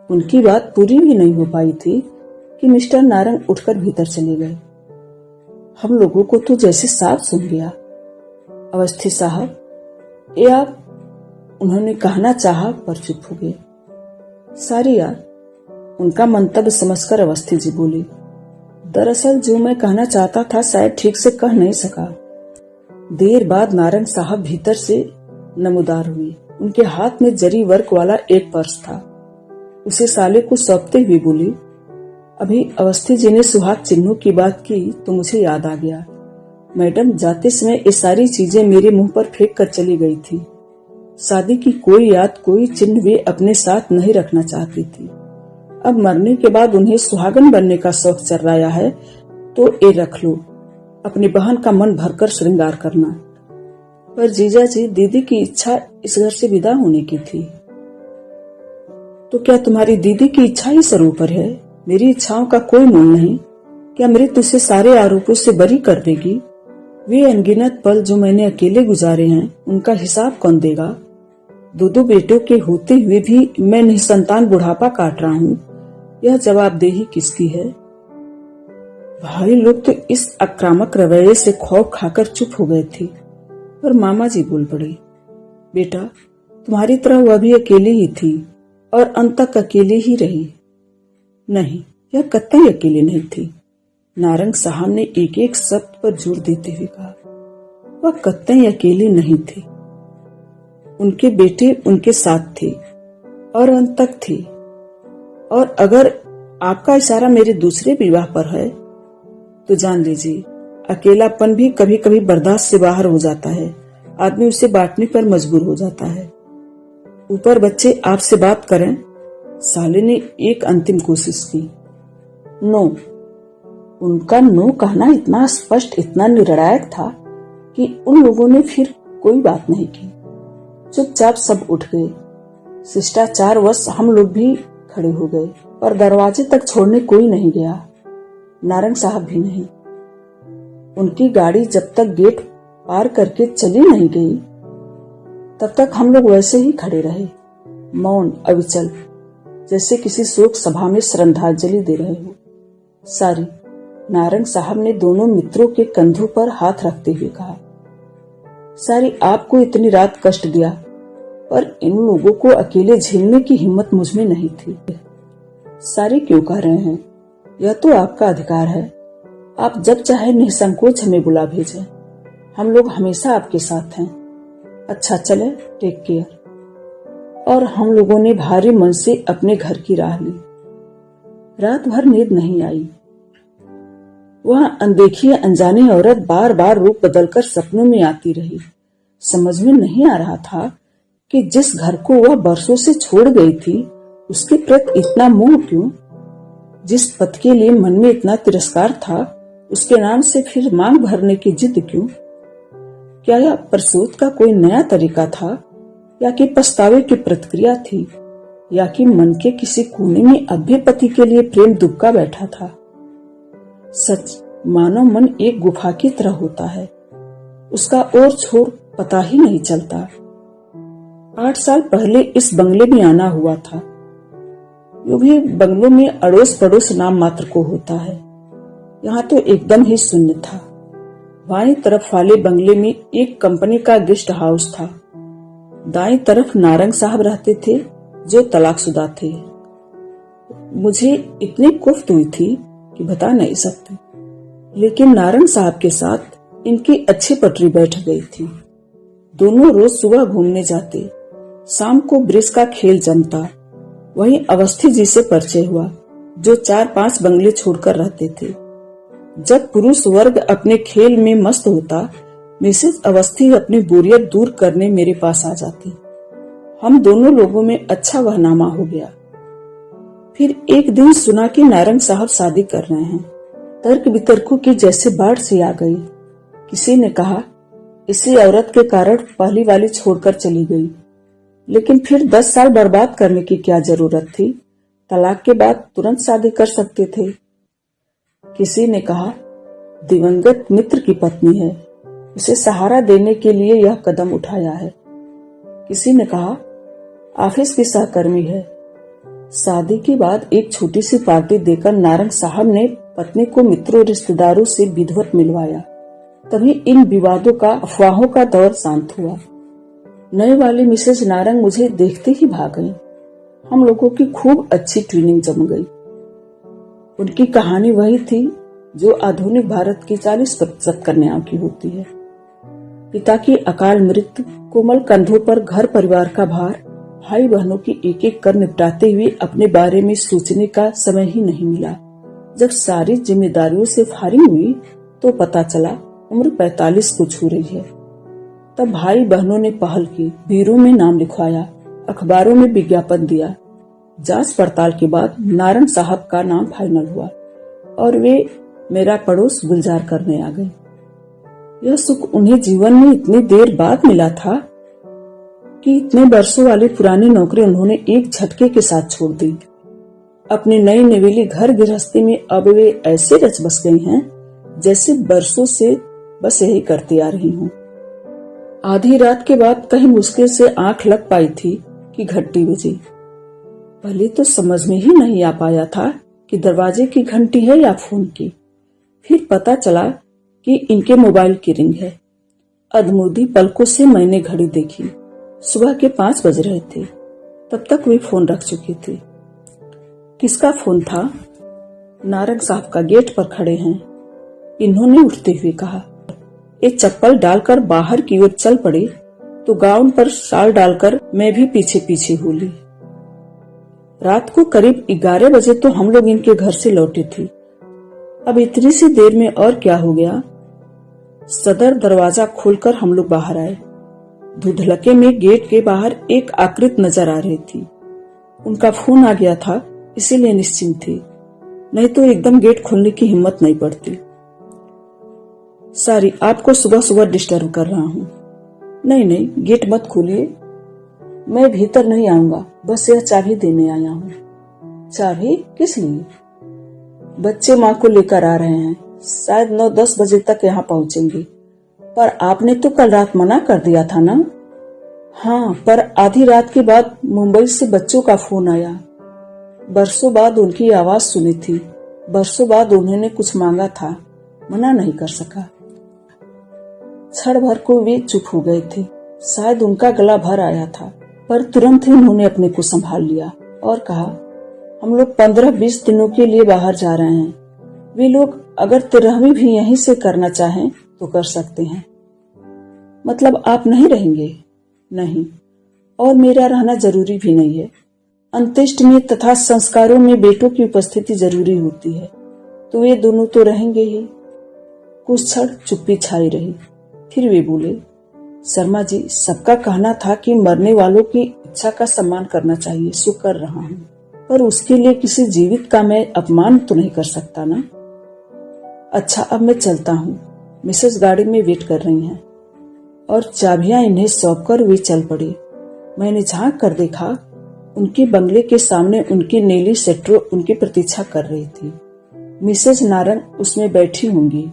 उनकी बात पूरी भी नहीं हो पाई थी कि मिस्टर नारंग उठकर भीतर चले गए। हम लोगों को तो जैसे साफ सुन गया। अवस्थी साहब, ये आप, उन्होंने कहना चाहा पर चुप हो गए। सारी यार, उनका मंतव्य समझकर अवस्थी जी बोले, दरअसल जो मैं कहना चाहता था शायद ठीक से कह नहीं सका। देर बाद नारंग साहब भीतर से नमूदार हुए। उनके हाथ में जरी वर्क वाला एक पर्स था। उसे साले को सौंपते हुए बोली, अभी अवस्थी जी ने सुहाग चिन्हों की बात की तो मुझे याद आ गया। मैडम जाते समय ये सारी चीजें मेरे मुंह पर फेंक कर चली गई थी। शादी की कोई याद, कोई चिन्ह वे अपने साथ नहीं रखना चाहती थी। अब मरने के बाद उन्हें सुहागन बनने का शौक चल रहा है तो ये रख लो, अपनी बहन का मन भरकर श्रृंगार करना। पर जीजा जी, दीदी की इच्छा इस घर से विदा होने की थी। तो क्या तुम्हारी दीदी की इच्छा ही सर्वोपर है? मेरी इच्छाओं का कोई मोल नहीं। क्या मृत्यु से सारे आरोपों से बरी कर देगी? वे अनगिनत पल जो मैंने अकेले गुजारे हैं, उनका हिसाब कौन देगा? दो बेटों के होते हुए भी मैं निसंतान बुढ़ापा काट रहा हूँ। यह जवाबदेही किसकी है? भाई लोग तो इस आक्रामक रवैये से खौफ खाकर चुप हो गए थे, पर मामा जी बोल पड़े, बेटा तुम्हारी तरह वह भी अकेली ही थी और अंत तक अकेली ही रही। नहीं, यह कतई अकेली नहीं थी। नारंग साहब ने एक एक शब्द पर जोर देते हुए कहा, वह कतई अकेली नहीं थी। उनके बेटे उनके साथ थे और अंत तक थे। और अगर आपका इशारा मेरे दूसरे विवाह पर है तो जान लीजिए, अकेलापन भी कभी कभी बर्दाश्त से बाहर हो जाता है। आदमी उसे बांटने पर मजबूर हो जाता है। ऊपर बच्चे आपसे बात करें। साले ने एक अंतिम कोशिश की। नो। उनका नो कहना इतना स्पष्ट, इतना निर्णायक था कि उन लोगों ने फिर कोई बात नहीं की। चुपचाप सब उठ गए। शिष्टाचारवश हम लोग भी खड़े हो गए, पर दरवाजे तक छोड़ने कोई नहीं गया, नारंग साहब भी नहीं। उनकी गाड़ी जब तक गेट पार करके चली नहीं गई तब तक हम लोग वैसे ही खड़े रहे, मौन, अविचल, जैसे किसी शोक सभा में श्रद्धांजलि दे रहे हो। सारी, नारंग साहब ने दोनों मित्रों के कंधों पर हाथ रखते हुए कहा, सारी, आपको इतनी रात कष्ट दिया, पर इन लोगों को अकेले झेलने की हिम्मत मुझ में नहीं थी। सारी क्यों कह रहे हैं? यह तो आपका अधिकार है। आप जब चाहे निसंकोच हमें बुला भेजें। हम लोग हमेशा आपके साथ हैं। अच्छा चले, टेक केयर। और हम लोगों ने भारी मन से अपने घर की राह ली। रात भर नींद नहीं आई। वह अनदेखी अनजानी औरत बार बार रूप बदलकर सपनों में आती रही। समझ में नहीं आ रहा था कि जिस घर को वह बरसों से छोड़ गई थी उसके प्रति इतना मोह क्यों? जिस पद के लिए मन में इतना तिरस्कार था उसके नाम से फिर मांग भरने की जिद क्यों? क्या यह प्रसूत का कोई नया तरीका था, या कि पछतावे की प्रतिक्रिया थी, या कि मन के किसी कोने में अब भी पति के लिए प्रेम दुबका बैठा था? सच, मानव मन एक गुफा की तरह होता है, उसका और छोर पता ही नहीं चलता। 8 साल पहले इस बंगले में आना हुआ था। यूं भी बंगलों में अड़ोस पड़ोस नाम मात्र को होता है, यहाँ तो एकदम ही शून्य था। बाईं तरफ वाले बंगले में एक कंपनी का गेस्ट हाउस था। दाईं तरफ नारंग साहब रहते थे जो तलाकशुदा थे। मुझे इतनी कुफ्त हुई थी कि बता नहीं सकती, लेकिन नारंग साहब के साथ इनकी अच्छी पटरी बैठ गई थी। दोनों रोज सुबह घूमने जाते, शाम को ब्रिज का खेल जमता। वहीं अवस्थी जी से परिचय हुआ जो 4-5 बंगले छोड़कर रहते थे। जब पुरुष वर्ग अपने खेल में मस्त होता, मिसेज अवस्थी अपनी बोरियत दूर करने मेरे पास आ जाती। हम दोनों लोगों में अच्छा बहनामा हो गया। फिर एक दिन सुना कि नारंग साहब शादी कर रहे हैं। तर्क वितर्कों की जैसे बाढ़ सी आ गई। किसी ने कहा इसी औरत के कारण पहली वाली छोड़कर चली गई, लेकिन फिर 10 साल बर्बाद करने की क्या जरूरत थी? तलाक के बाद तुरंत शादी कर सकते थे। किसी ने कहा दिवंगत मित्र की पत्नी है, उसे सहारा देने के लिए यह कदम उठाया है। किसी ने कहा ऑफिस की सहकर्मी है। शादी के बाद एक छोटी सी पार्टी देकर नारंग साहब ने पत्नी को मित्रों रिश्तेदारों से विधिवत मिलवाया। तभी इन विवादों का अफवाहों का दौर शांत हुआ। नए वाली मिसेज नारंग मुझे देखते ही भाग गई। हम लोगों की खूब अच्छी ट्विनिंग जम गई। उनकी कहानी वही थी जो आधुनिक भारत की 40% कन्याओं की होती है। पिता की अकाल मृत्यु, कोमल कंधों पर घर परिवार का भार, भाई बहनों की एक एक कर निपटाते हुए अपने बारे में सोचने का समय ही नहीं मिला। जब सारी जिम्मेदारियों से फारिग हुई तो पता चला उम्र 45 को छू रही है। तब भाई बहनों ने पहल की, ब्यूरो में नाम लिखवाया, अखबारों में विज्ञापन दिया। जांच पड़ताल के बाद नारंग साहब का नाम फाइनल हुआ और वे मेरा पड़ोस गुलजार करने आ गए। यह सुख उन्हें जीवन में इतनी देर बाद मिला था कि इतने वर्षों वाली पुरानी नौकरी उन्होंने एक झटके के साथ छोड़ दी। अपनी नई नवेली घर गृहस्थी में अब वे ऐसे रच बस गई हैं जैसे वर्षों से बस यही करती आ रही हूँ। आधी रात के बाद कहीं मुश्किल से आंख लग पाई थी कि घंटी बजी। पहले तो समझ में ही नहीं आ पाया था कि दरवाजे की घंटी है या फोन की। फिर पता चला कि इनके मोबाइल की रिंग है। अधमूदी पलकों से मैंने घड़ी देखी। सुबह के 5 बज रहे थे। तब तक वे फोन रख चुकी थी। किसका फोन था? नारंग साहब का गेट पर खड़े हैं। इन्होंने उठते हुए कहा। एक चप्पल डालकर बाहर की ओर चल पड़े तो गाउन पर शाल डालकर मैं भी पीछे पीछे हो ली। रात को करीब 11 बजे तो हम लोग इनके घर से लौटे थे। अब इतनी सी देर में और क्या हो गया? सदर दरवाजा खोलकर हम लोग बाहर आए। धुंधलके में गेट के बाहर एक आकृति नजर आ रही थी। उनका फोन आ गया था इसीलिए निश्चिंत थी, नहीं तो एकदम गेट खोलने की हिम्मत नहीं पड़ती। सॉरी, आपको सुबह सुबह डिस्टर्ब कर रहा हूँ। नहीं, गेट मत खोलिए, मैं भीतर नहीं आऊंगा, बस यह चाबी देने आया हूँ। चाबी किस लिए? बच्चे माँ को लेकर आ रहे हैं, शायद 9-10 बजे तक यहाँ पहुँचेंगे। पर आपने तो कल रात मना कर दिया था ना? हाँ, पर आधी रात के बाद मुंबई से बच्चों का फोन आया। बरसों बाद उनकी आवाज सुनी थी। बरसों बाद उन्होंने कुछ मांगा था, मना नहीं कर सका। क्षण भर को वे चुप हो गए थे। शायद उनका गला भर आया था, पर तुरंत ही उन्होंने अपने को संभाल लिया और कहा, हम लोग 15-20 दिनों के लिए बाहर जा रहे हैं। वे लोग अगर 13वीं भी यहीं से करना चाहें तो कर सकते हैं। मतलब आप नहीं रहेंगे? नहीं, और मेरा रहना जरूरी भी नहीं है। अंत्येष्टि में तथा संस्कारों में बेटों की उपस्थिति जरूरी होती है, तो वे दोनों तो रहेंगे ही। कुछ क्षण चुप्पी छाई रही। फिर वे बोले, शर्मा जी, सबका कहना था कि मरने वालों की इच्छा का सम्मान करना चाहिए, सो कर रहा हूँ, पर उसके लिए किसी जीवित का मैं अपमान तो नहीं कर सकता ना। अच्छा, अब मैं चलता हूँ। मिसेस गाड़ी में वेट कर रही हैं। और चाबियां इन्हें सौंपकर वे चल पड़ी। मैंने झांक कर देखा, उनके बंगले के सामने उनकी नीली सेट्रो उनकी प्रतीक्षा कर रही थी। मिसेज नारंग उसमें बैठी होंगी।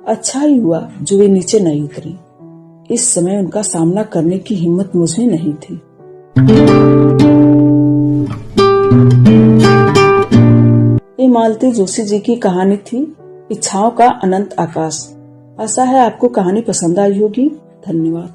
अच्छा ही हुआ जो वे नीचे नहीं उतरी। इस समय उनका सामना करने की हिम्मत मुझमें नहीं थी। ये मालती जोशी जी की कहानी थी, इच्छाओं का अनंत आकाश। आशा है आपको कहानी पसंद आई होगी। धन्यवाद।